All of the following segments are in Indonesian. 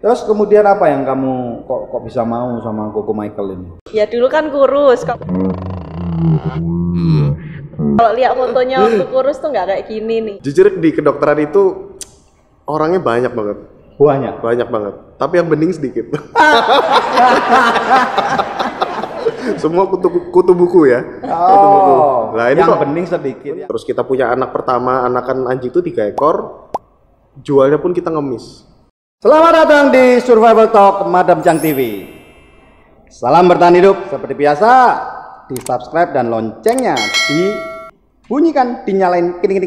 Terus kemudian apa yang kamu kok bisa mau sama Koko Michael ini? Ya dulu kan kurus. Kalau lihat fotonya waktu kurus tuh nggak kayak gini nih. Jujur di kedokteran itu orangnya banyak banget. Banyak banget. Tapi yang bening sedikit. Semua kutu buku ya. Kutu buku. Nah, ini yang kok bening sedikit. Terus kita punya anak pertama, anakan anjing itu 3 ekor. Jualnya pun kita ngemis. Selamat datang di Survival Talk Madam Chang TV. Salam bertahan hidup seperti biasa. Di subscribe dan loncengnya dibunyikan, dinyalain kini.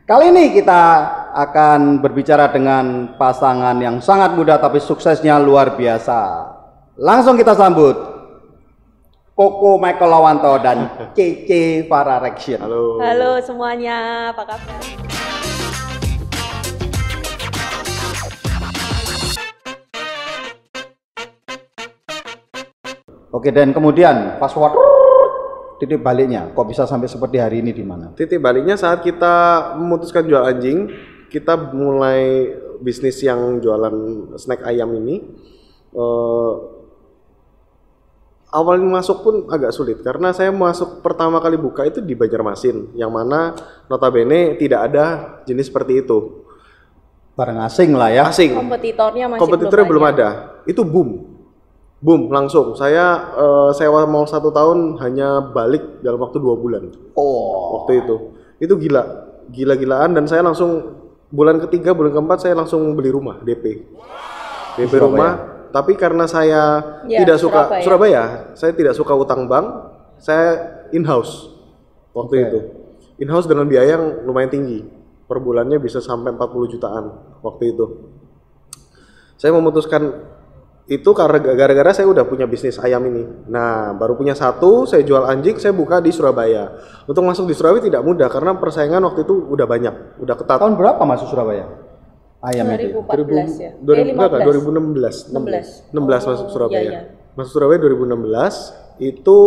Kali ini kita akan berbicara dengan pasangan yang sangat muda tapi suksesnya luar biasa. Langsung kita sambut Koko Michael Lawanto dan Cece Farah Rection. Halo. Halo semuanya, apa kabar? Oke, dan kemudian password titik baliknya kok bisa sampai seperti hari ini di mana? Titik baliknya saat kita memutuskan jual anjing, kita mulai bisnis yang jualan snack ayam ini. Awalnya masuk pun agak sulit karena saya masuk pertama kali buka itu di Banjarmasin, yang mana notabene tidak ada jenis seperti itu. Barang asing lah ya. Asing. Kompetitornya belum ada. Itu boom langsung. Saya sewa mall 1 tahun hanya balik dalam waktu 2 bulan. Waktu itu gila-gilaan, dan saya langsung bulan ketiga, bulan keempat saya langsung beli rumah DP rumah. Tapi karena saya tidak suka Surabaya, saya tidak suka utang bank, saya in-house waktu itu. In-house dengan biaya yang lumayan tinggi. Per bulannya bisa sampai 40 jutaan waktu itu. Saya memutuskan itu karena gara-gara saya udah punya bisnis ayam ini. Nah, baru punya satu, saya jual anjing, saya buka di Surabaya. Untuk masuk di Surabaya tidak mudah karena persaingan waktu itu udah banyak, udah ketat. Tahun berapa masuk Surabaya? Ayam 2014 ya. 2016 masuk Surabaya. Iya. Masuk Surabaya 2016 itu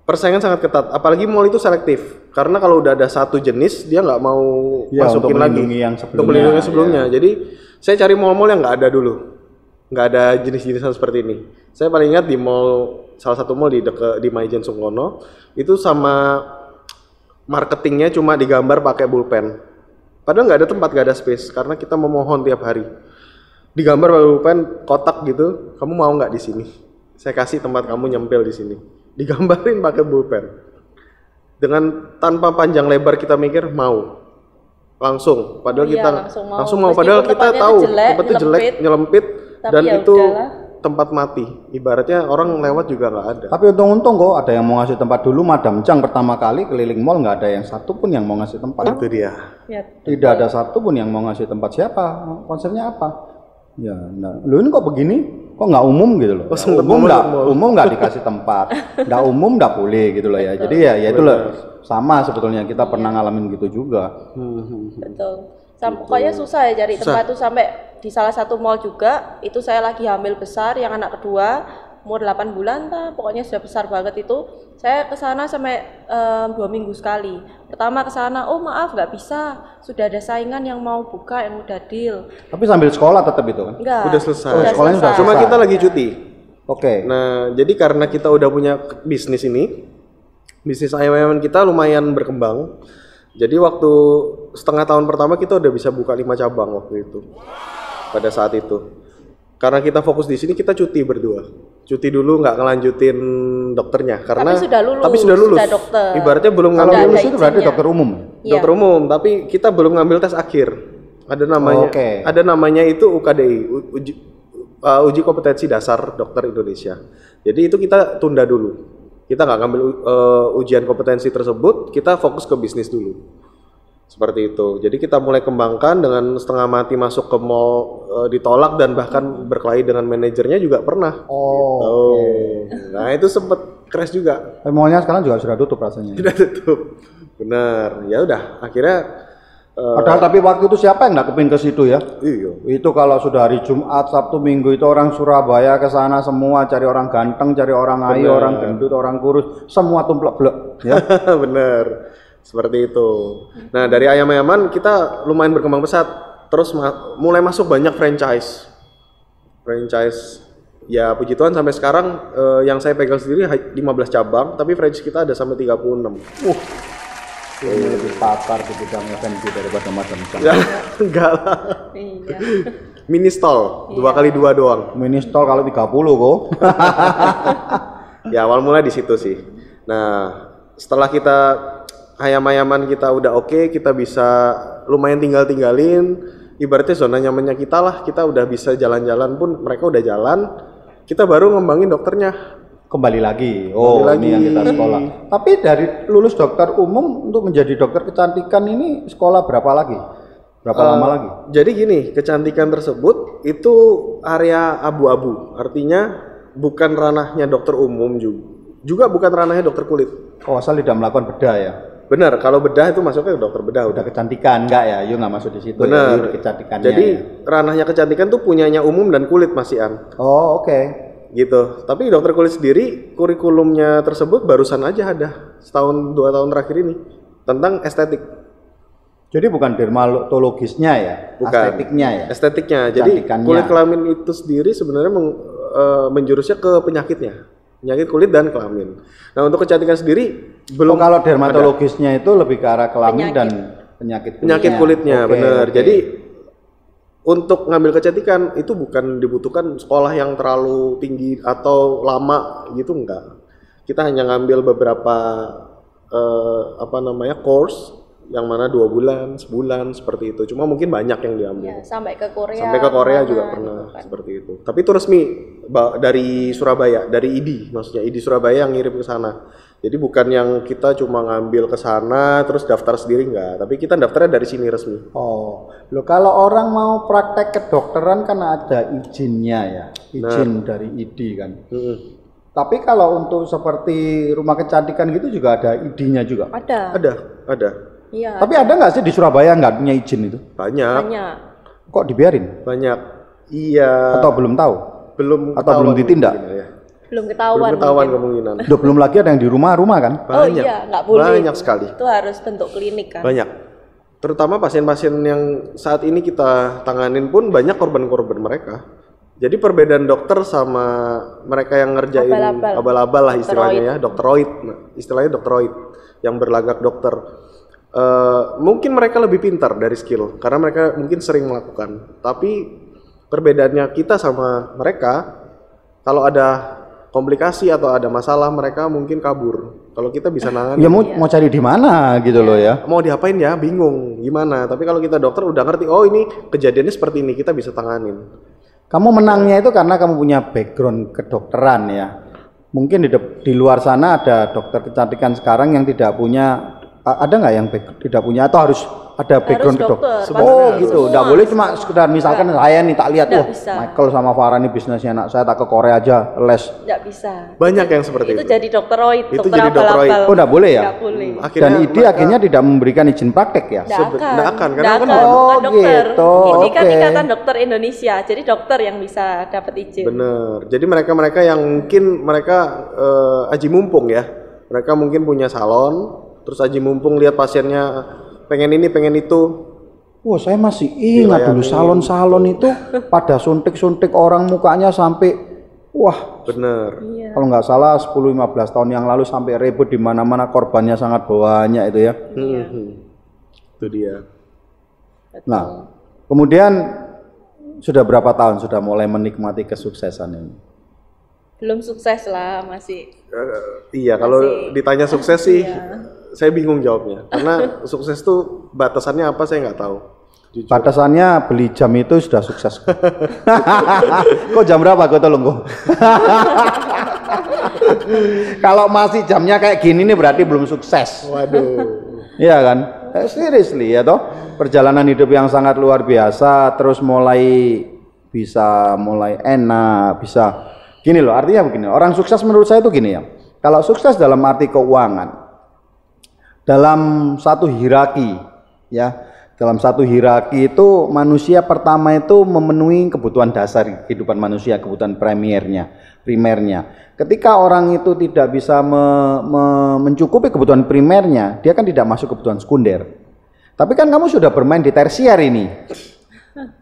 persaingan sangat ketat. Apalagi mall itu selektif. Karena kalau udah ada satu jenis dia nggak mau masukin lagi untuk melindungi sebelumnya. Jadi saya cari mall-mall yang nggak ada dulu. Nggak ada jenis-jenisan seperti ini. Saya paling ingat di mall, salah satu mall di Maijen Sungkono, itu sama marketingnya cuma digambar pakai pulpen. Padahal nggak ada tempat, nggak ada space, karena kita memohon tiap hari. Digambar pakai pulpen, kotak gitu, kamu mau nggak di sini? Saya kasih tempat kamu nyempil di sini. Digambarin pakai pulpen. Dengan tanpa panjang lebar kita mikir mau. Langsung, padahal kita langsung mau. Padahal kita tahu tempatnya jelek, nyelempit, dan itu tempat mati. Ibaratnya orang lewat juga nggak ada. Tapi untung-untung kok ada yang mau ngasih tempat. Dulu Madam Chang pertama kali keliling mall nggak ada yang satu pun yang mau ngasih tempat. Itu dia. Ya, tidak ada satu pun yang mau ngasih tempat. Siapa? Konsepnya apa? Ya, nah, lu ini kok begini? Kok nggak umum gitu loh? Umum nggak dikasih tempat, nggak umum nggak boleh gitu loh ya. Jadi ya itu loh, sama sebetulnya kita pernah ngalamin gitu juga. Betul. Pokoknya susah ya cari tempat tuh, sampai di salah satu mall juga itu saya lagi hamil besar, yang anak kedua umur 8 bulan pokoknya sudah besar banget itu. Saya ke sana sampai 2 minggu sekali. Pertama ke sana, oh maaf nggak bisa, sudah ada saingan yang mau buka, yang udah deal. Tapi sambil sekolah tetap itu kan? Enggak. Udah selesai. Sekolahnya sudah Cuma selesai. kita lagi cuti. Oke. Nah, jadi karena kita udah punya bisnis ini, bisnis ayam-ayaman kita lumayan berkembang. Jadi waktu setengah tahun pertama kita udah bisa buka 5 cabang waktu itu. Pada saat itu. Karena kita fokus di sini, kita cuti berdua. Cuti dulu, nggak ngelanjutin dokternya karena tapi sudah lulus. Sudah dokter. Ibaratnya belum Kalau ngambil lulus itu berarti dokter umum. Iya. dokter umum, tapi kita belum ngambil tes akhir. Ada namanya. Ada namanya itu UKDI, uji kompetensi dasar dokter Indonesia. Jadi itu kita tunda dulu. Kita nggak ngambil ujian kompetensi tersebut, kita fokus ke bisnis dulu. Seperti itu. Jadi kita mulai kembangkan dengan setengah mati masuk ke mall, ditolak dan bahkan berkelahi dengan manajernya juga pernah. Nah itu sempet crash juga. Mallnya sekarang juga sudah tutup rasanya. Sudah tutup. Benar. Ya udah. Akhirnya. Padahal tapi waktu itu siapa yang nggak kepingin ke situ ya? Iya. Itu kalau sudah hari Jumat, Sabtu, Minggu itu orang Surabaya ke sana semua cari orang ganteng, cari orang ayu, orang gendut, orang kurus, semua tumplek-blek. Ya. Bener. Seperti itu. Nah dari ayam-ayaman kita lumayan berkembang pesat. terus mulai masuk banyak franchise. Ya puji Tuhan sampai sekarang yang saya pegang sendiri 15 cabang, tapi franchise kita ada sampai 36. Ini lebih pakar di bidang F&B daripada Madam Chang. Ya, enggak lah. Iya. Mini stall, 2x2 doang. Mini stall kalau 30 kok. Ya awal mula di situ sih. Nah, setelah kita ayam-ayaman kita udah oke, kita bisa lumayan tinggalin. Ibaratnya zona nyamannya kita lah, kita udah bisa jalan-jalan pun mereka udah jalan. Kita baru ngembangin dokternya. Kembali lagi. Oh, ini yang kita sekolah. Tapi dari lulus dokter umum untuk menjadi dokter kecantikan ini sekolah berapa lagi? Berapa lama lagi? Jadi gini, kecantikan tersebut itu area abu-abu. Artinya bukan ranahnya dokter umum juga bukan ranahnya dokter kulit. Oh, asal tidak melakukan bedah ya? Benar, kalau bedah itu masuknya ke dokter bedah. Udah kecantikan enggak ya? Yuk nggak masuk di situ. Benar. Ya, kecantikannya. Jadi ya. ranahnya kecantikan tuh punyanya umum dan kulit Mas Ian. Oh, oke. Gitu. Tapi dokter kulit sendiri kurikulumnya tersebut barusan aja ada setahun 2 tahun terakhir ini tentang estetik. Jadi bukan dermatologisnya ya? Bukan. Estetiknya ya? Estetiknya. Jadi kulit kelamin itu sendiri sebenarnya menjurusnya ke penyakitnya. Penyakit kulit dan kelamin. Nah, untuk kecantikan sendiri belum. Kalau dermatologisnya itu lebih ke arah kelamin dan penyakit kulitnya, benar. Jadi untuk ngambil kecantikan itu bukan dibutuhkan sekolah yang terlalu tinggi atau lama gitu, enggak. Kita hanya ngambil beberapa course yang mana 2 bulan, sebulan seperti itu. Cuma mungkin banyak yang diambil. Ya, sampai ke Korea. Sampai ke Korea juga pernah gitu kan. Seperti itu. Tapi itu resmi dari Surabaya, dari ID, maksudnya ID Surabaya yang ngirim ke sana. Jadi bukan yang kita cuma ngambil ke sana terus daftar sendiri, enggak. Tapi kita daftarnya dari sini resmi. Oh, loh kalau orang mau praktek kedokteran kan ada izinnya ya, izin dari ID kan. Tapi kalau untuk seperti rumah kecantikan gitu juga ada ID-nya juga. Ada. Iya. Tapi ada nggak sih di Surabaya nggak punya izin itu? Banyak. Kok dibiarin? Banyak. Iya. Atau belum tahu? Atau belum ditindak? Ya. Belum ketahuan kemungkinan. Belum lagi ada yang di rumah-rumah kan? Banyak. Oh iya, nggak boleh. Banyak sekali. Itu harus bentuk klinik kan? Banyak. Terutama pasien-pasien yang saat ini kita tanganin pun banyak korban-korban mereka. Jadi perbedaan dokter sama mereka yang ngerjain abal-abal lah istilahnya ya, dokteroid. Istilahnya dokteroid yang berlagak dokter. Mungkin mereka lebih pintar dari skill karena mereka mungkin sering melakukan. Tapi perbedaannya kita sama mereka, kalau ada komplikasi atau ada masalah mereka mungkin kabur. Kalau kita bisa nangani. Ya mau cari di mana gitu loh ya. Mau diapain ya, bingung gimana. Tapi kalau kita dokter udah ngerti, oh ini kejadiannya seperti ini, kita bisa tanganin. Kamu menangnya itu karena kamu punya background kedokteran ya. Mungkin di luar sana ada dokter kecantikan sekarang yang tidak punya. Ada nggak yang tidak punya atau harus ada background kedokteran? Oh gitu, nggak boleh cuma sekedar misalkan saya nih tak lihat, Michael sama Farah nih bisnisnya enak, saya tak ke Korea aja les. Nggak bisa. Banyak yang seperti itu. Itu jadi dokteroid, itu dokter jadi dokteroid. Oh nggak boleh ya? Nggak boleh. Dan ID akhirnya tidak memberikan izin praktek ya? Nggak akan, karena kan bukan dokter. Gitu. Ini kan Ikatan Dokter Indonesia, jadi dokter yang bisa dapat izin. Bener. Jadi mereka yang mungkin mereka aji mumpung ya, mereka mungkin punya salon. Terus aji mumpung lihat pasiennya pengen ini pengen itu. Wah saya masih ingat dulu salon-salon itu pada suntik-suntik orang mukanya sampai wah bener. Iya. Kalau nggak salah 10-15 tahun yang lalu sampai ribut di mana-mana, korbannya sangat banyak itu ya. Iya. Itu dia. Nah kemudian sudah berapa tahun sudah mulai menikmati kesuksesan ini? Belum sukses lah, masih. Iya, kalau ditanya sukses sih, saya bingung jawabnya. Karena sukses tuh batasannya apa saya nggak tahu. Jujur. Batasannya beli jam itu sudah sukses. Kok jam berapa kok tolong kok? Kalau masih jamnya kayak gini nih berarti belum sukses. Waduh. Iya kan? Seriously ya toh. Perjalanan hidup yang sangat luar biasa, terus mulai enak, bisa. Gini loh, artinya begini, orang sukses menurut saya itu gini ya. Kalau sukses dalam arti keuangan, dalam satu hierarki ya, dalam satu hierarki itu manusia pertama itu memenuhi kebutuhan dasar kehidupan manusia, kebutuhan primernya. Ketika orang itu tidak bisa mencukupi kebutuhan primernya, dia kan tidak masuk kebutuhan sekunder. Tapi kan kamu sudah bermain di tersier ini.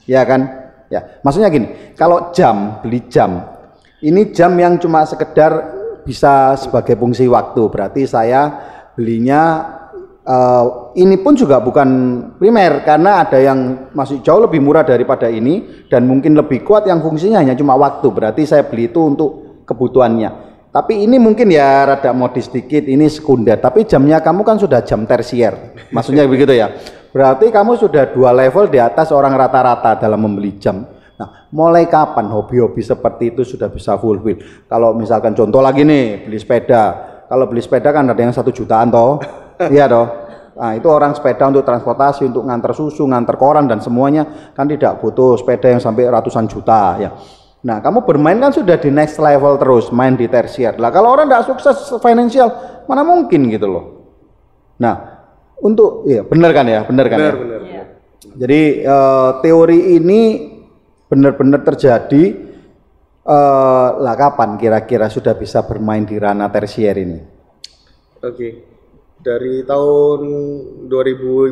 Ya kan? Ya, maksudnya gini, kalau beli jam, ini jam yang cuma sekedar bisa sebagai fungsi waktu, berarti saya belinya ini pun juga bukan primer, karena ada yang masih jauh lebih murah daripada ini dan mungkin lebih kuat yang fungsinya hanya cuma waktu, berarti saya beli itu untuk kebutuhannya. Tapi ini mungkin ya rada modis sedikit, ini sekunder, tapi jamnya kamu kan sudah jam tersier, maksudnya begitu ya. Berarti kamu sudah 2 level di atas orang rata-rata dalam membeli jam. Nah, mulai kapan hobi-hobi seperti itu sudah bisa fulfill? Kalau misalkan contoh lagi nih, beli sepeda. Kalau beli sepeda kan ada yang 1 jutaan toh. Iya toh. Nah, itu orang sepeda untuk transportasi, untuk ngantar susu, ngantar koran dan semuanya kan tidak butuh sepeda yang sampai ratusan juta ya. Nah, kamu bermain kan sudah di next level terus, main di tersier. Lah kalau orang tidak sukses financial, mana mungkin gitu loh. Nah, untuk ya benar kan ya. Benar. Iya. Jadi teori ini benar-benar terjadi. Lah kapan kira-kira sudah bisa bermain di ranah tersier ini? Oke. Dari tahun 2015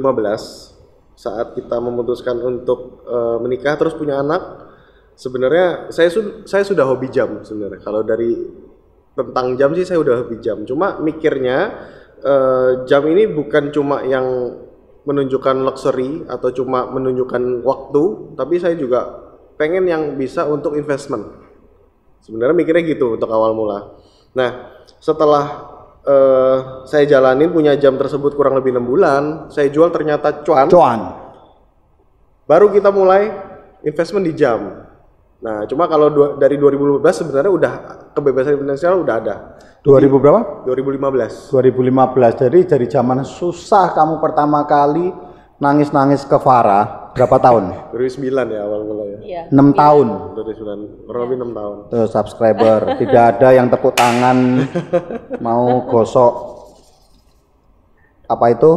saat kita memutuskan untuk menikah terus punya anak, sebenarnya saya sudah hobi jam sebenarnya. Kalau dari tentang jam sih saya udah hobi jam. Cuma mikirnya jam ini bukan cuma yang menunjukkan luxury atau cuma menunjukkan waktu, tapi saya juga pengen yang bisa untuk investment. Sebenarnya mikirnya gitu untuk awal mula. Nah, setelah saya jalanin punya jam tersebut kurang lebih 6 bulan, saya jual ternyata cuan. Baru kita mulai investment di jam. Nah, cuma kalau dari 2015 sebenarnya udah kebebasan finansial udah ada. 2000 berapa? 2015. 2015. Jadi dari zaman susah kamu pertama kali nangis-nangis ke Farah, berapa tahun? 2009 ya awal mula ya. Iya. 6 tahun. 2009, kurang lebih 6 tahun. Tuh subscriber, tidak ada yang tepuk tangan mau gosok apa itu?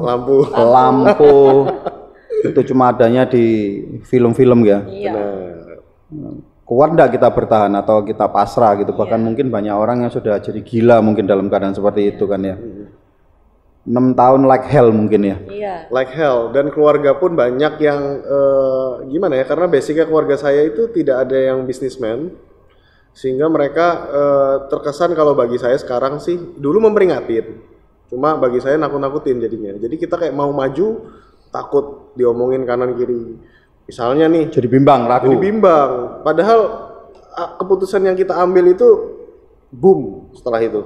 Lampu. Itu cuma adanya di film-film ya. Iya. Kuat enggak kita bertahan atau kita pasrah gitu, bahkan mungkin banyak orang yang sudah jadi gila mungkin dalam keadaan seperti itu kan ya. 6 tahun like hell mungkin ya. Iya. Like hell, dan keluarga pun banyak yang gimana ya, karena basicnya keluarga saya itu tidak ada yang bisnismen, sehingga mereka terkesan kalau bagi saya sekarang sih dulu memperingatin, cuma bagi saya nakut-nakutin jadinya. Jadi kita kayak mau maju takut diomongin kanan kiri. Misalnya nih, jadi bimbang, ragu. Jadi bimbang. Padahal keputusan yang kita ambil itu boom setelah itu.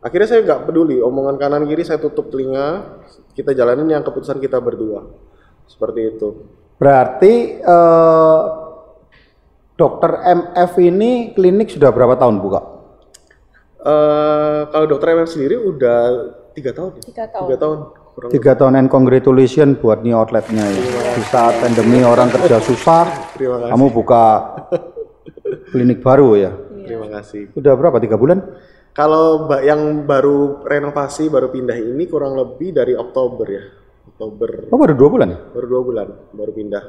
Akhirnya saya nggak peduli omongan kanan kiri, saya tutup telinga. Kita jalanin yang keputusan kita berdua. Seperti itu. Berarti Dokter MF ini klinik sudah berapa tahun buka? Kalau Dokter MF sendiri udah 3 tahun. 3 tahun. 3 tahun. 3 tahun, and congratulations buat new outletnya ya. Di saat pandemi orang kerja susah, kamu buka klinik baru ya. Terima kasih. Udah berapa? 3 bulan? Kalau yang baru renovasi, baru pindah ini kurang lebih dari Oktober ya. Oktober. Oh, baru 2 bulan ya? Baru 2 bulan, baru pindah.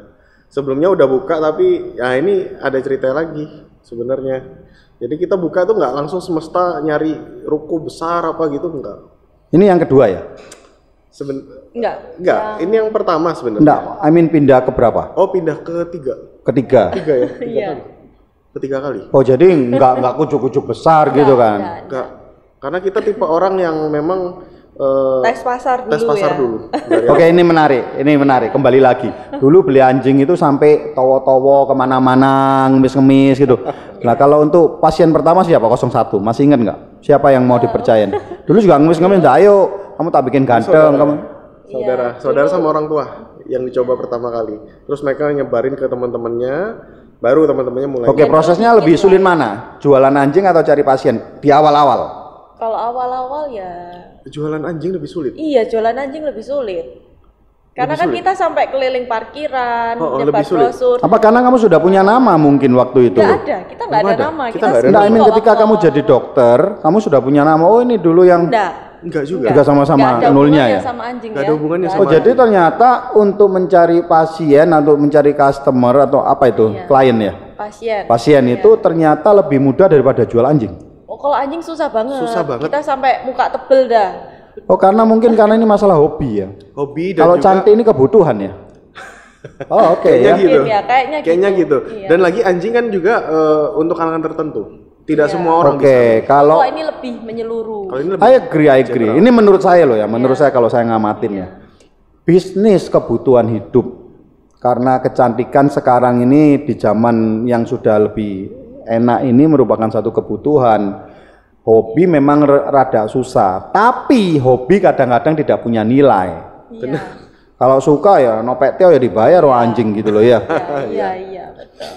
Sebelumnya udah buka, tapi ya ini ada cerita lagi sebenarnya. Jadi kita buka tuh nggak langsung semesta nyari ruko besar apa gitu, enggak. Ini yang kedua ya? Enggak. Ini yang pertama sebenarnya. Enggak, I mean pindah ke berapa? Oh, pindah ke 3. Ketiga. 3 ya? 3 Iya. kali. Ketiga kali. Oh, jadi enggak kucuk-kucuk besar gitu kan? Enggak. Karena kita tipe orang yang memang tes pasar dulu. Oke, ini menarik. Kembali lagi. Dulu beli anjing itu sampai towo-towo kemana-mana, ngemis-ngemis gitu. Nah, kalau untuk pasien pertama siapa? 01. Masih ingat nggak? Siapa yang mau dipercayain? Dulu juga ngemis-ngemis. Ayo, kamu tak bikin ganteng. Kamu. Saudara sama orang tua yang dicoba pertama kali. Terus mereka nyebarin ke teman-temannya, baru teman-temannya mulai. Oke, prosesnya lebih sulit mana? Jualan anjing atau cari pasien di awal-awal? Kalau awal-awal ya jualan anjing lebih sulit. Iya, jualan anjing lebih sulit. Karena kan kita sampai keliling parkiran, nyebar brosur. Apa karena kamu sudah punya nama mungkin waktu itu? Nggak ada, kita nggak ada nama. Kita nggak ada nama. Ketika kamu jadi dokter, kamu sudah punya nama. Oh, ini dulu yang. Enggak juga. Juga sama-sama nulnya ya. Sama anjing ya. Ada hubungannya sama. Oh, jadi ternyata untuk mencari pasien atau mencari customer atau apa itu? Klien ya? Pasien itu ternyata lebih mudah daripada jual anjing. Oh, kalau anjing susah banget. Susah banget. Kita sampai muka tebel dah. Oh, karena mungkin karena ini masalah hobi ya. Hobi dan kalau juga cantik ini kebutuhan ya. Oh, oke Kayaknya ya. gitu. Ya, kayaknya gitu. Iya. Dan lagi anjing kan juga untuk kalangan tertentu. Tidak Iya. semua orang bisa. Oke, kalau Ini lebih menyeluruh. Kalau ini lebih I agree. Ini menurut saya loh ya, menurut saya kalau saya ngamatin ya. Bisnis kebutuhan hidup. Karena kecantikan sekarang ini di zaman yang sudah lebih enak ini merupakan satu kebutuhan. Hobi memang rada susah, tapi hobi kadang-kadang tidak punya nilai. Iya. Kalau suka ya nopet ya dibayar anjing gitu loh ya. Iya, betul.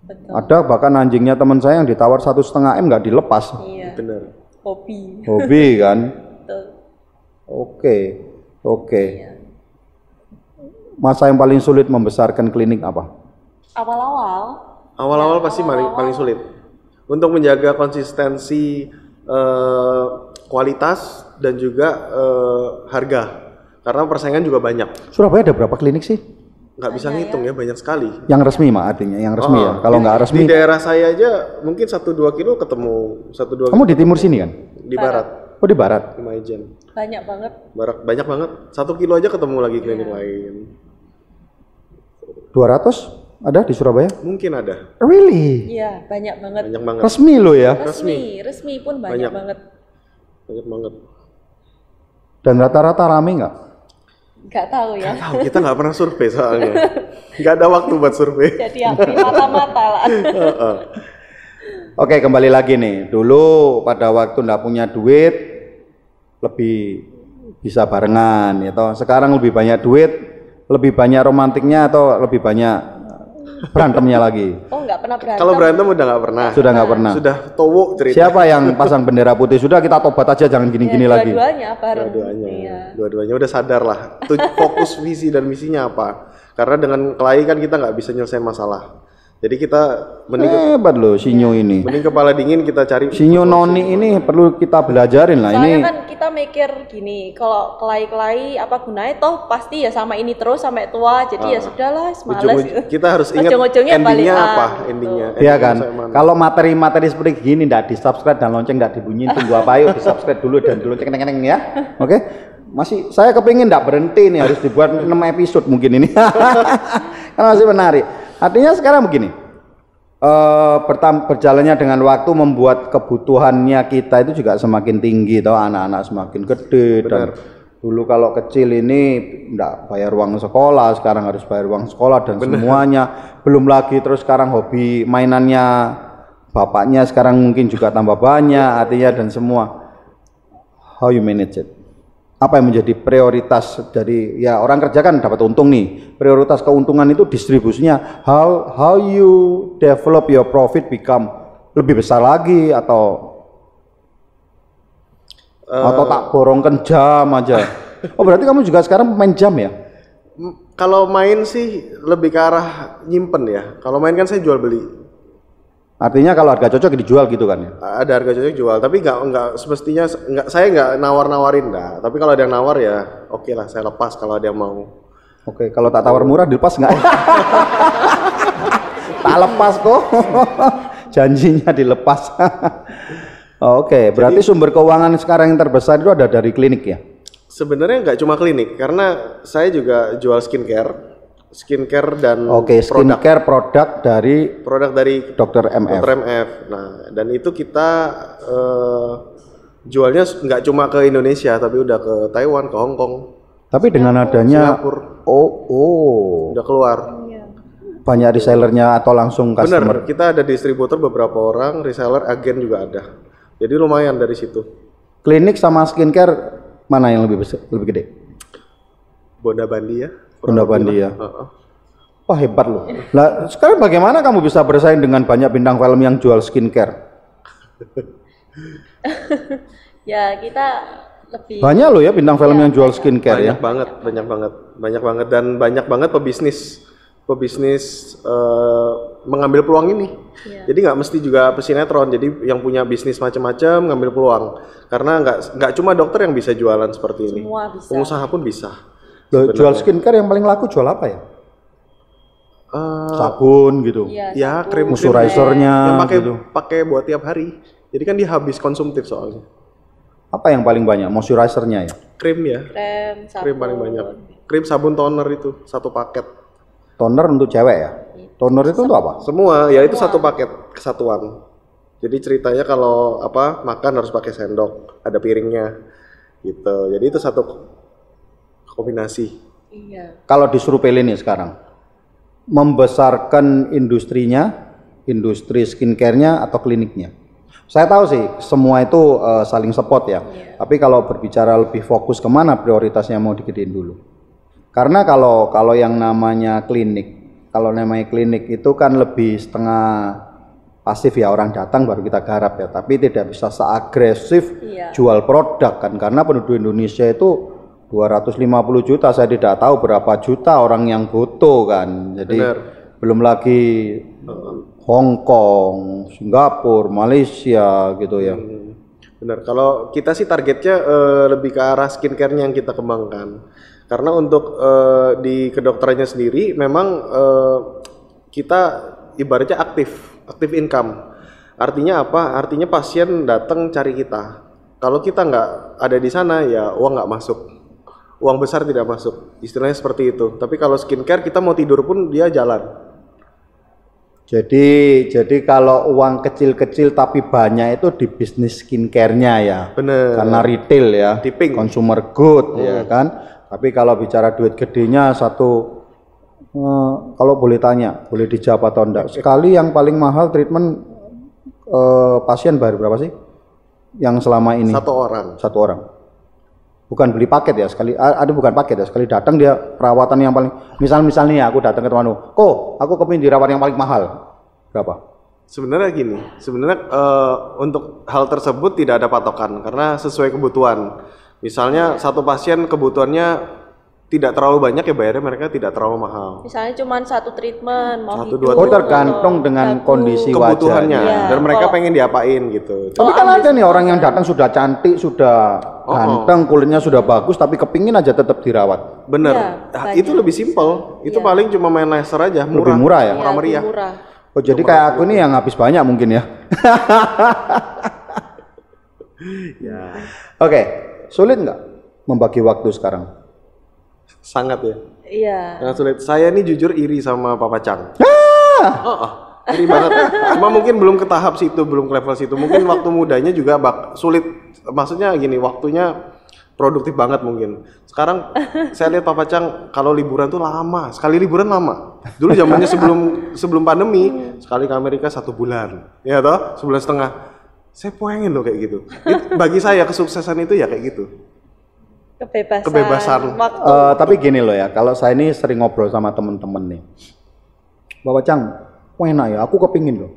Betul. Ada bahkan anjingnya teman saya yang ditawar 1,5 M nggak dilepas. Iya. benar. Hobi. Hobi kan. Betul. Oke. Iya. Masa yang paling sulit membesarkan klinik apa? Awal-awal pasti paling sulit. Untuk menjaga konsistensi kualitas dan juga harga. Karena persaingan juga banyak. Surabaya ada berapa klinik sih? Nggak bisa ngitung ya, banyak sekali. Yang resmi artinya, yang resmi ya. Kalau nggak resmi, Di daerah saya aja mungkin 1-2 kilo ketemu 1-2 kamu di timur sini kan? di barat. Oh di barat. Di Maijen. Banyak banget. Banyak banget. 1 kilo aja ketemu lagi klinik lain. 200 ada di Surabaya? Mungkin ada. Really? Iya, banyak banget. Banyak banget. Resmi loh ya. Resmi pun banyak banget. Banyak banget. Dan rata-rata rame nggak? Nggak tahu ya. Tahu kita nggak pernah survei soalnya. Nggak ada waktu buat survei. Jadi api mata-mata lah. Oke, kembali lagi nih. Dulu pada waktu nggak punya duit lebih bisa barengan, ya toh. Sekarang lebih banyak duit, lebih banyak romantiknya atau lebih banyak berantemnya lagi? Oh, nggak pernah berantem. Kalau berantem udah nggak pernah. Sudah nggak pernah. Sudah towo cerita. Siapa yang pasang bendera putih? Sudah kita tobat aja, jangan gini-gini lagi. Dua-duanya bareng. Dua-duanya. Dua-duanya udah sadar lah. Fokus visi dan misinya apa. Karena dengan kelahi kan kita nggak bisa nyelesain masalah. Jadi kita Hebat loh Sinyo ini. mending kepala dingin kita cari. Sinyo Noni ini perlu kita belajarin lah. Soalnya Ini kan kita mikir gini, kalau kelahi-kelahi apa gunanya, toh pasti ya sama ini terus sampai tua. Jadi ya sudahlah, malas. Kita harus ingat Ujung-ujungnya endingnya balikan, apa. gitu. Endingnya ya kan. sampai mana. Kalau materi-materi seperti gini ndak di subscribe dan lonceng ndak dibunyiin, tunggu apa yuk di subscribe dulu dan lonceng neng ya. Oke. Masih saya kepingin ndak berhenti nih, harus dibuat 6 episode mungkin ini. Karena masih menarik. Artinya sekarang begini. Berjalannya dengan waktu membuat kebutuhannya kita itu juga semakin tinggi, toh anak-anak semakin gede. Dan dulu kalau kecil ini enggak bayar uang sekolah, sekarang harus bayar uang sekolah dan semuanya. Belum lagi terus sekarang hobi mainannya bapaknya sekarang mungkin juga tambah banyak, artinya dan semua. How you manage it? Apa yang menjadi prioritas dari ya orang kerja kan dapat untung nih, prioritas keuntungan itu distribusinya how you develop your profit become lebih besar lagi atau tak borongkan jam aja. Oh berarti kamu juga sekarang main jam ya? Kalau main sih lebih ke arah nyimpen ya. Kalau main kan saya jual beli. Artinya kalau harga cocok dijual gitu kan ya? Ada harga cocok jual, tapi nggak semestinya saya nggak nawar-nawarin dah. Tapi kalau ada yang nawar ya oke lah, saya lepas kalau ada yang mau. Oke, kalau tak tawar murah dilepas nggak? Tak lepas kok. Janjinya dilepas. Oke, berarti sumber keuangan sekarang yang terbesar itu ada dari klinik ya? Sebenarnya nggak cuma klinik, karena saya juga jual skincare dan skincare produk dari Dr. MF. Dr. MF. Nah, dan itu kita jualnya nggak cuma ke Indonesia, tapi udah ke Taiwan, ke Hong Kong. Tapi dengan adanya Singapura. udah keluar. Banyak resellernya atau langsung customer. Bener, kita ada distributor beberapa orang, reseller, agen juga ada. Jadi lumayan dari situ. Klinik sama skincare mana yang lebih besar, lebih gede? Bonda Bandi ya. Bonda Bandi ya. Wah hebat loh. Lah sekarang bagaimana kamu bisa bersaing dengan banyak bintang film yang jual skincare? Ya kita lebih banyak loh ya bintang film yang jual skincare ya. Banyak banget dan banyak banget pebisnis mengambil peluang ini. Jadi nggak mesti juga pesinetron. Jadi yang punya bisnis macam-macam ngambil peluang. Karena nggak cuma dokter yang bisa jualan seperti ini. Semua bisa. Pengusaha pun bisa. Jual skincare yang paling laku jual apa ya? Sabun gitu. Ya, krim moisturizer-nya yang gitu. pakai buat tiap hari. Jadi kan dia habis konsumtif soalnya. Apa yang paling banyak? Moisturizer-nya ya? Krim ya. Krem, sabun. Krim paling banyak. Krim, sabun, toner itu satu paket. toner untuk cewek ya. Toner itu untuk apa? Semua, ya itu satu paket kesatuan. Jadi ceritanya kalau makan harus pakai sendok, ada piringnya gitu. Jadi itu satu kombinasi. Iya. Kalau disuruh pilih nih sekarang, membesarkan industrinya, industri skincare-nya atau kliniknya? Saya tahu sih semua itu saling support ya. Tapi kalau berbicara lebih fokus kemana prioritasnya mau digedein dulu? Karena kalau yang namanya klinik, itu kan lebih setengah pasif ya, orang datang baru kita garap ya. Tapi tidak bisa seagresif jual produk kan, karena penduduk Indonesia itu 250 juta, saya tidak tahu berapa juta orang yang butuh kan. Jadi belum lagi Hong Kong, Singapura, Malaysia gitu ya. Benar. Kalau kita sih targetnya lebih ke arah skincare-nya yang kita kembangkan. Karena untuk di kedokterannya sendiri memang kita ibaratnya aktif income. Artinya apa? Artinya pasien datang cari kita. Kalau kita nggak ada di sana ya uang nggak masuk. Uang besar tidak masuk. Istilahnya seperti itu. Tapi kalau skincare kita mau tidur pun dia jalan. Jadi kalau uang kecil-kecil tapi banyak itu di bisnis skincare-nya ya. Bener. Karena retail ya, Tipping. consumer good ya kan. Tapi kalau bicara duit gedenya kalau boleh tanya, boleh dijawab atau enggak? Sekali yang paling mahal treatment pasien bayar berapa sih? Yang selama ini? Satu orang. Bukan beli paket ya, sekali ada bukan paket ya, sekali datang dia perawatan yang paling misalnya aku datang ke temanku, aku kepingin dirawat yang paling mahal. Berapa? Sebenarnya gini, untuk hal tersebut tidak ada patokan karena sesuai kebutuhan. Misalnya satu pasien kebutuhannya tidak terlalu banyak ya bayarnya mereka tidak terlalu mahal. Misalnya cuma satu treatment, mau hidup. Tergantung dengan kondisi kebutuhannya wajahnya. Dan mereka pengen diapain gitu. Tapi kan ada nih orang yang datang sudah cantik, sudah ganteng, kulitnya sudah bagus, tapi kepingin aja tetap dirawat. Bener. Itu lebih simpel. Itu paling cuma main laser aja, murah. Lebih murah ya? Murah meriah. Oh jadi kayak aku ini yang habis banyak mungkin ya. Oke. Sulit nggak membagi waktu sekarang? Sangat ya. Iya. Sangat sulit. Saya ini jujur iri sama Papa Chang. Iri banget. Cuma mungkin belum ke tahap situ, belum ke level situ. Mungkin waktu mudanya juga sulit. Maksudnya gini, waktunya produktif banget mungkin. Sekarang saya lihat Papa Chang kalau liburan tuh lama. Sekali liburan lama. Dulu zamannya sebelum pandemi, sekali ke Amerika 1 bulan. Ya toh, 1,5 bulan. Saya pengen loh kayak gitu. Bagi saya kesuksesan itu ya kayak gitu. Kebebasan. Tapi gini loh ya, kalau saya ini sering ngobrol sama temen-temen nih. Bapak Chang, enak ya, aku kepingin loh.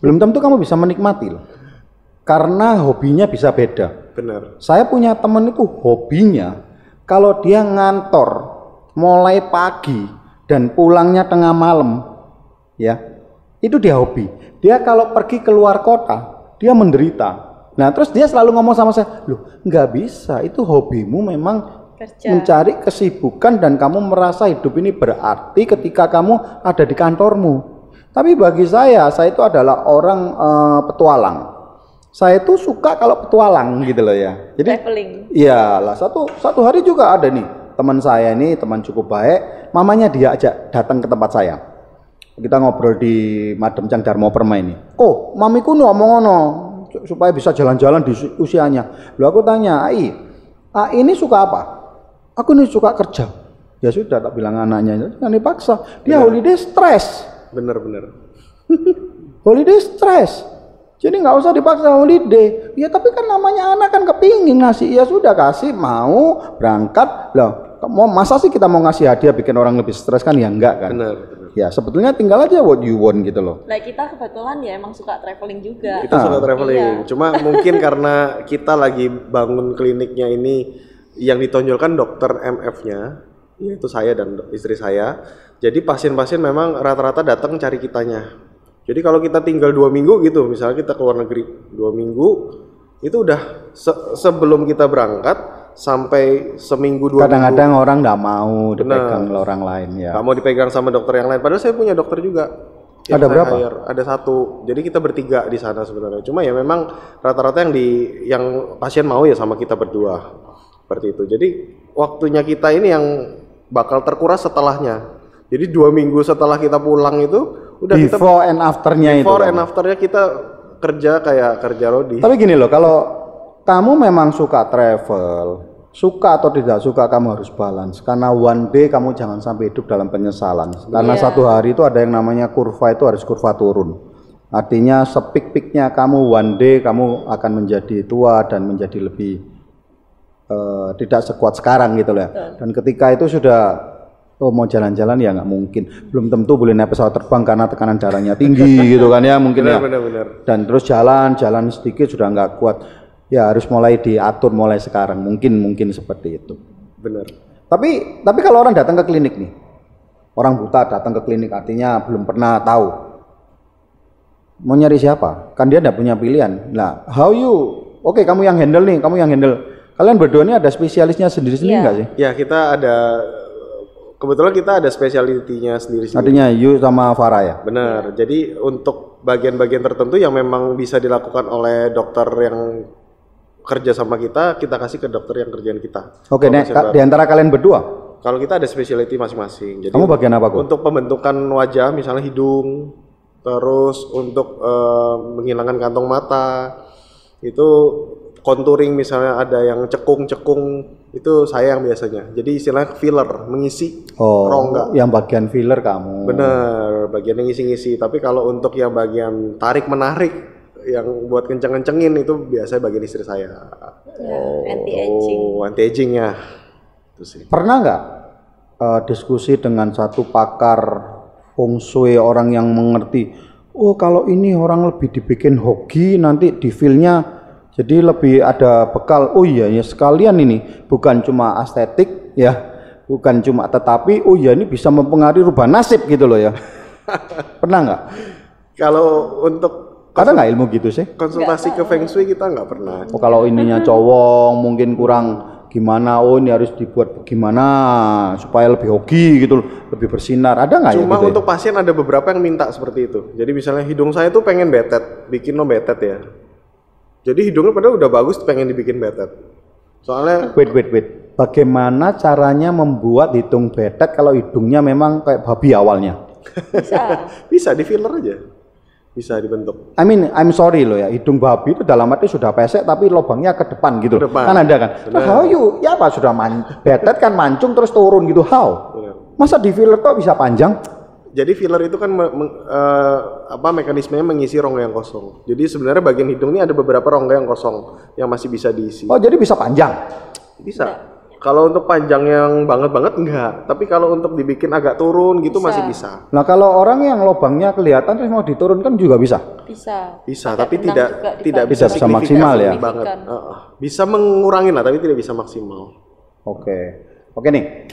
Belum tentu kamu bisa menikmati loh. Karena hobinya bisa beda. Benar. Saya punya temen itu hobinya, kalau dia ngantor mulai pagi dan pulangnya tengah malam, ya, itu dia hobi. Dia kalau pergi keluar kota, dia menderita. Nah terus dia selalu ngomong sama saya, loh nggak bisa, itu hobimu memang mencari kesibukan dan kamu merasa hidup ini berarti ketika kamu ada di kantormu. Tapi bagi saya itu adalah orang petualang. Saya itu suka kalau petualang gitu loh ya. Jadi traveling. Iya lah, satu hari juga ada nih teman saya ini, teman cukup baik, mamanya dia ajak datang ke tempat saya. Kita ngobrol di Madam Chang Darmo Permai ini. Mamiku ngomong supaya bisa jalan-jalan di usianya. Lalu aku tanya, Ai ini suka apa? Aku ini suka kerja. Ya sudah, tak bilang anaknya, jangan dipaksa. Dia holiday stress. Bener. Holiday stress. Jadi nggak usah dipaksa holiday. Ya tapi kan namanya anak kan kepingin ngasih. Ya sudah kasih, mau berangkat. Loh, masa sih kita mau ngasih hadiah bikin orang lebih stres kan? Ya enggak kan? Bener. Ya sebetulnya tinggal aja what you want gitu loh. Nah kita kebetulan ya emang suka traveling juga. Kita suka traveling. Cuma mungkin karena kita lagi bangun kliniknya ini yang ditonjolkan dokter MF-nya, yaitu saya dan istri saya. Jadi pasien-pasien memang rata-rata datang cari kitanya. Jadi kalau kita tinggal 2 minggu gitu, misalnya kita keluar negeri 2 minggu, itu udah sebelum kita berangkat sampai seminggu 2 minggu. Kadang-kadang orang nggak mau dipegang orang lain ya. Nggak mau dipegang sama dokter yang lain. Padahal saya punya dokter juga. Ada berapa? Ada 1. Jadi kita bertiga di sana sebenarnya. Cuma ya memang rata-rata yang pasien mau ya sama kita berdua. Seperti itu. Jadi waktunya kita ini yang bakal terkuras setelahnya. Jadi 2 minggu setelah kita pulang itu udah before and afternya itu. Before and afternya kita kerja kayak kerja Rodi. Tapi gini loh, kalau kamu memang suka travel, suka atau tidak suka kamu harus balance. Karena one day kamu jangan sampai hidup dalam penyesalan. Karena satu hari itu ada yang namanya kurva, itu harus kurva turun. Artinya sepik-piknya kamu one day kamu akan menjadi tua dan menjadi lebih tidak sekuat sekarang gitu loh ya. Dan ketika itu sudah mau jalan-jalan ya nggak mungkin, belum tentu boleh naik pesawat terbang karena tekanan darahnya tinggi gitu kan ya mungkin bener. Dan terus jalan sedikit sudah nggak kuat, ya harus mulai diatur mulai sekarang, mungkin seperti itu. Bener. Tapi kalau orang datang ke klinik nih, orang buta datang ke klinik artinya belum pernah tahu mau nyari siapa, kan dia nggak punya pilihan. Nah, oke, kamu yang handle. Kalian berdua ini ada spesialisnya sendiri-sendiri nggak sih? Ya, kebetulan kita ada spesialitinya sendiri-sendiri. Artinya you sama Farah ya? Benar. Jadi untuk bagian-bagian tertentu yang memang bisa dilakukan oleh dokter yang kerja sama kita kasih ke dokter yang kerjaan kita. Oke, di antara kalian berdua? Kalau kita ada specialty masing-masing. Jadi kamu bagian apa kok? Untuk pembentukan wajah, misalnya hidung, terus untuk menghilangkan kantong mata, itu contouring misalnya ada yang cekung, itu saya yang biasanya. Jadi istilahnya filler, mengisi rongga. Yang bagian filler kamu. Bener, bagian yang ngisi-ngisi. Tapi kalau untuk yang bagian tarik-menarik, yang buat kenceng-kencengin itu biasanya bagian istri saya. Anti-aging. Anti-aging ya. Itu sih. Pernah nggak diskusi dengan satu pakar feng shui, orang yang mengerti, kalau ini orang lebih dibikin hoki, nanti di feel-nya jadi lebih ada bekal. Ya sekalian ini bukan cuma estetik ya, bukan cuma, tetapi ini bisa mempengaruhi rubah nasib gitu loh ya. Pernah nggak? Kalau untuk ada nggak ilmu gitu sih? Konsultasi ke feng shui kita nggak pernah. Kalau ininya cowok mungkin kurang gimana, ini harus dibuat gimana supaya lebih hoki gitu, lebih bersinar. Ada nggak ya? Cuma gitu untuk pasien ada beberapa yang minta seperti itu. Jadi misalnya hidung saya tuh pengen betet, bikin betet ya. Jadi hidungnya padahal udah bagus, pengen dibikin betet. Soalnya wait. Bagaimana caranya membuat hidung betet kalau hidungnya memang kayak babi awalnya? Bisa di filler aja. Bisa dibentuk. I'm sorry loh ya, hidung babi itu dalam arti sudah pesek tapi lubangnya ke depan gitu. Kan ada kan? Ya apa sudah betet kan mancung terus turun gitu. Masa di filler tuh bisa panjang? Jadi filler itu kan mekanismenya mengisi rongga yang kosong. Jadi sebenarnya bagian hidung ini ada beberapa rongga yang kosong yang masih bisa diisi. Jadi bisa panjang? Bisa. Kalau untuk panjang yang banget enggak. Tapi kalau untuk dibikin agak turun gitu masih bisa. Nah kalau orang yang lubangnya kelihatan terus mau diturunkan juga bisa? Bisa, tapi tidak bisa maksimal ya? Banget. Bisa mengurangi lah, tapi tidak bisa maksimal. Oke nih.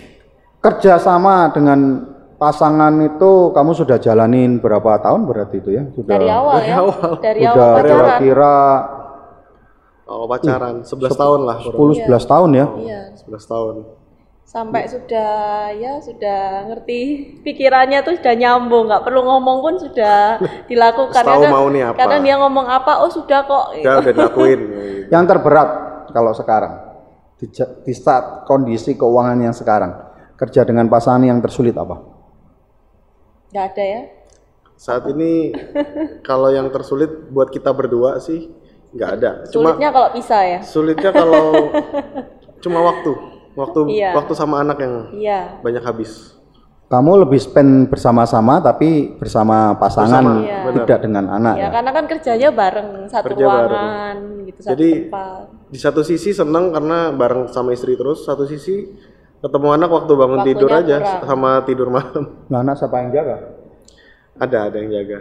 Kerjasama dengan pasangan itu kamu sudah jalanin berapa tahun berarti itu ya? Dari awal ya? Dari awal pacaran. Kira-kira pacaran 11 tahun lah. 10-11 tahun ya? Iya. 11 tahun. Sampai sudah ngerti pikirannya tuh sudah nyambung, nggak perlu ngomong pun sudah dilakukan. Kadang dia ngomong apa, sudah kok. Udah dilakuin. Yang terberat kalau sekarang di saat kondisi keuangan yang sekarang, kerja dengan pasangan yang tersulit apa? Nggak ada ya. Saat ini kalau yang tersulit buat kita berdua sih nggak ada. Sulitnya kalau pisah ya. Sulitnya kalau cuma waktu sama anak yang banyak habis. Kamu lebih spend bersama-sama tapi bersama pasangan, tidak dengan anak ya. Karena kan kerjanya bareng satu ruangan gitu, satu tempat. Di satu sisi senang karena bareng sama istri terus, satu sisi ketemu anak waktu bangun tidur aja sama tidur malam. Nah, anak siapa yang jaga? Ada yang jaga.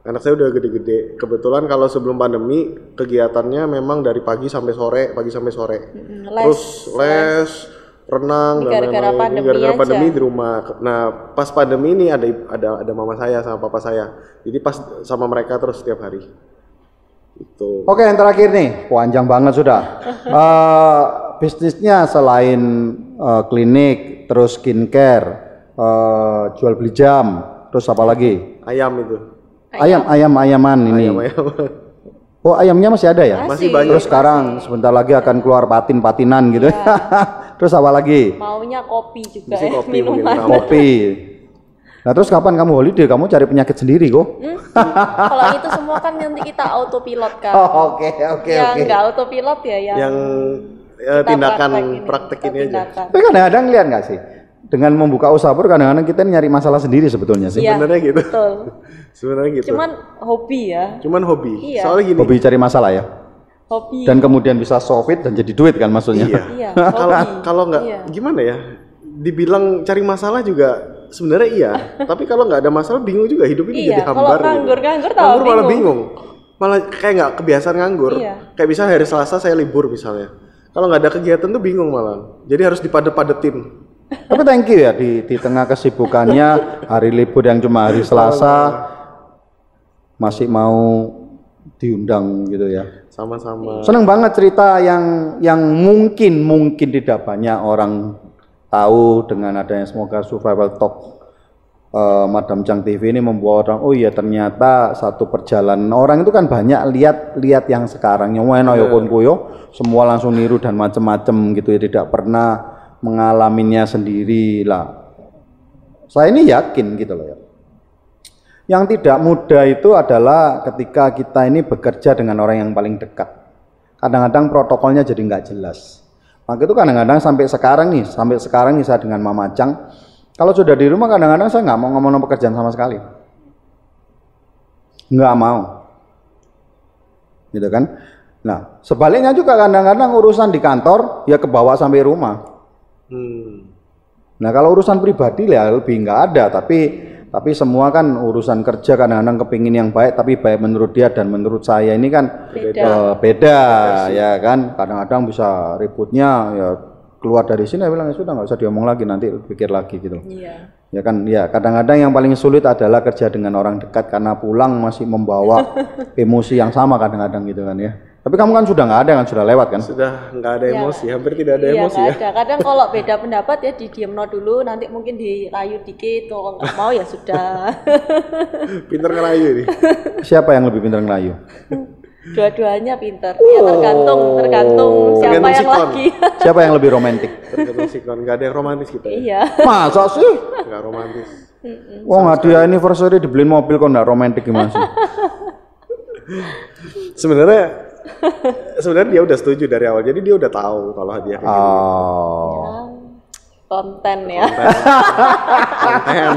Anak saya udah gede-gede. Kebetulan kalau sebelum pandemi kegiatannya memang dari pagi sampai sore. Terus les, renang dan lain-lain. Gara-gara pandemi di rumah. Nah, pas pandemi ini ada mama saya sama papa saya. Jadi pas sama mereka terus setiap hari. Itu. Oke, yang terakhir nih, panjang banget sudah. Bisnisnya selain klinik, terus skincare, jual beli jam, terus apa lagi? Ayam itu. Ayaman ini. Ayamnya masih ada ya? Masih banyak. Terus sekarang sebentar lagi akan keluar patinan gitu. Terus apa lagi? Maunya kopi juga ya, minuman. Kopi. Nah terus kapan kamu holiday? Kamu cari penyakit sendiri kok? Kalau itu semua kan nanti kita autopilot kan. Oh, oke. Yang nggak autopilot ya yang tindakan praktek ini aja. Tapi kadang-kadang lihat nggak sih? Dengan membuka usaha pun kadang-kadang kita nyari masalah sendiri sebetulnya sih. Sebenarnya gitu. Betul. Sebenarnya gitu. Cuman hobi ya. Cuman hobi. Iya. Soalnya gini. Hobi cari masalah ya. Hobi. Dan kemudian bisa solve it dan jadi duit kan maksudnya. Iya. Kalau nggak gimana ya? Dibilang cari masalah juga sebenarnya iya. Tapi kalau nggak ada masalah bingung juga hidup ini jadi hambar. Kalau nganggur malah bingung. Malah kayak nggak kebiasaan nganggur. Kayak bisa hari Selasa saya libur misalnya. Kalau nggak ada kegiatan tuh bingung malah. Jadi harus dipadet-padetin. Tapi thank you ya di tengah kesibukannya hari libur yang cuma hari Selasa masih mau diundang gitu ya. Sama-sama. Seneng banget cerita yang mungkin tidak banyak orang tahu dengan adanya semoga survival talk Madam Chang TV ini membuat orang oh iya ternyata satu perjalanan orang itu kan banyak lihat yang sekarang yang semua langsung niru dan macam-macam gitu ya, tidak pernah mengalaminya sendiri lah. Saya ini yakin gitu loh ya. Yang tidak mudah itu adalah ketika kita ini bekerja dengan orang yang paling dekat. Kadang-kadang protokolnya jadi nggak jelas. Maka itu kadang-kadang sampai sekarang nih saya dengan Mama Chang, kalau sudah di rumah kadang-kadang saya nggak mau ngomong pekerjaan sama sekali. Nggak mau. Gitu kan. Nah, sebaliknya juga kadang-kadang urusan di kantor ya kebawa sampai rumah. Nah, kalau urusan pribadi ya lebih nggak ada, tapi semua kan urusan kerja kadang-kadang kepingin yang baik, tapi baik menurut dia dan menurut saya ini kan beda ya kan. Kadang-kadang bisa ributnya ya keluar dari sini bilang ya sudah nggak usah diomong lagi, nanti pikir lagi gitu. Iya. Ya kan, ya kadang-kadang yang paling sulit adalah kerja dengan orang dekat karena pulang masih membawa emosi yang sama kadang-kadang gitu kan ya. Tapi kamu kan sudah nggak ada kan, sudah lewat kan? Sudah nggak ada emosi, hampir tidak ada emosi ya. Ada. Kadang kalau beda pendapat ya didiamno dulu, nanti mungkin dirayu dikit, kalau nggak mau ya sudah. Pinter ngerayu ini. Siapa yang lebih pinter ngerayu? Dua-duanya pinter. Ya tergantung siapa yang lagi. Siapa yang lebih romantis? Tergantung sikon, nggak ada yang romantis kita. Iya. Masa sih? Nggak romantis. Wah hadiah anniversary dibeliin mobil kok nggak romantis gimana sih? Sebenarnya dia udah setuju dari awal, jadi dia udah tahu kalau hadiah kayak gini. Konten ya. Konten.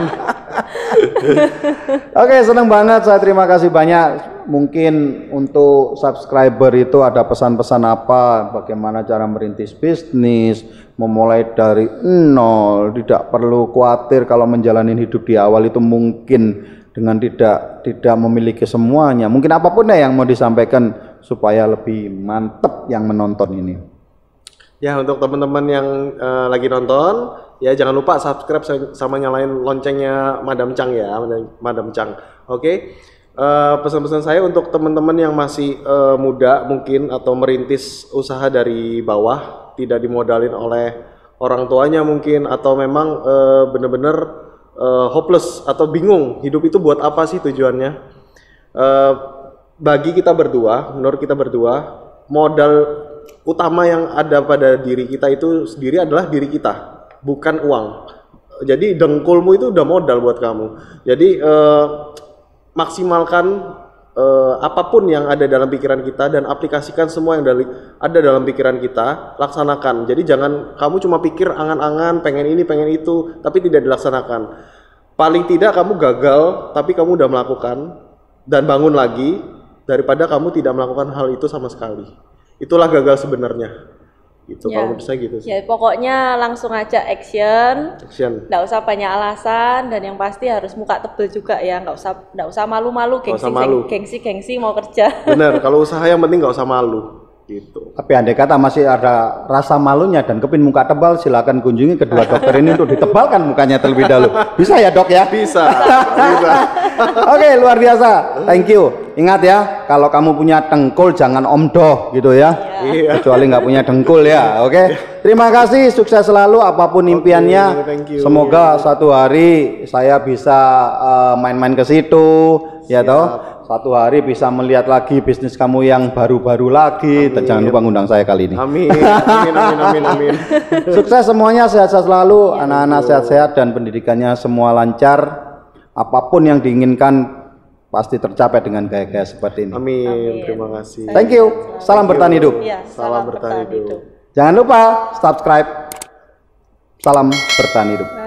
Oke, senang banget, saya terima kasih banyak. Mungkin untuk subscriber itu ada pesan-pesan apa, bagaimana cara merintis bisnis, memulai dari nol, tidak perlu khawatir kalau menjalani hidup di awal itu mungkin dengan tidak memiliki semuanya. Mungkin apapun yang mau disampaikan supaya lebih mantep yang menonton ini. Ya, untuk teman-teman yang lagi nonton, ya jangan lupa subscribe sama nyalain loncengnya Madam Chang ya, Madam Chang. Oke. Pesan-pesan saya untuk teman-teman yang masih muda mungkin atau merintis usaha dari bawah, tidak dimodalin oleh orang tuanya mungkin, atau memang benar-benar hopeless atau bingung hidup itu buat apa sih tujuannya. Bagi kita berdua, menurut kita berdua, modal utama yang ada pada diri kita itu sendiri adalah diri kita, bukan uang. Jadi dengkulmu itu udah modal buat kamu. Jadi maksimalkan apapun yang ada dalam pikiran kita dan aplikasikan semua yang ada dalam pikiran kita, laksanakan. Jadi jangan kamu cuma pikir angan-angan, pengen ini, pengen itu, tapi tidak dilaksanakan. Paling tidak kamu gagal, tapi kamu udah melakukan dan bangun lagi, daripada kamu tidak melakukan hal itu sama sekali. Itulah gagal sebenarnya. Gitu, ya. Kalau menurut saya gitu sih. Ya, pokoknya langsung aja action. Nggak usah banyak alasan, dan yang pasti harus muka tebel juga ya. Nggak usah malu-malu, gengsi mau kerja. Bener, kalau usaha yang penting nggak usah malu. Gitu. Tapi andai kata masih ada rasa malunya dan kepin muka tebal, silakan kunjungi kedua dokter ini untuk ditebalkan mukanya terlebih dahulu. Bisa ya dok ya? Bisa. Oke, luar biasa. Thank you. Ingat ya, kalau kamu punya dengkul jangan omdoh gitu ya. Iya. Kecuali nggak punya dengkul ya. Oke. Terima kasih, sukses selalu apapun impiannya. Semoga satu hari saya bisa main-main ke situ, ya toh. Satu hari bisa melihat lagi bisnis kamu yang baru-baru lagi. Dan jangan lupa ngundang saya kali ini. Amin. Amin. Sukses semuanya, sehat-sehat selalu. Anak-anak sehat-sehat dan pendidikannya semua lancar. apapun yang diinginkan pasti tercapai dengan gaya-gaya seperti ini. Amin. Terima kasih. Thank you. Salam bertahan hidup. Ya, Salam bertahan hidup. Jangan lupa subscribe. Salam bertahan hidup.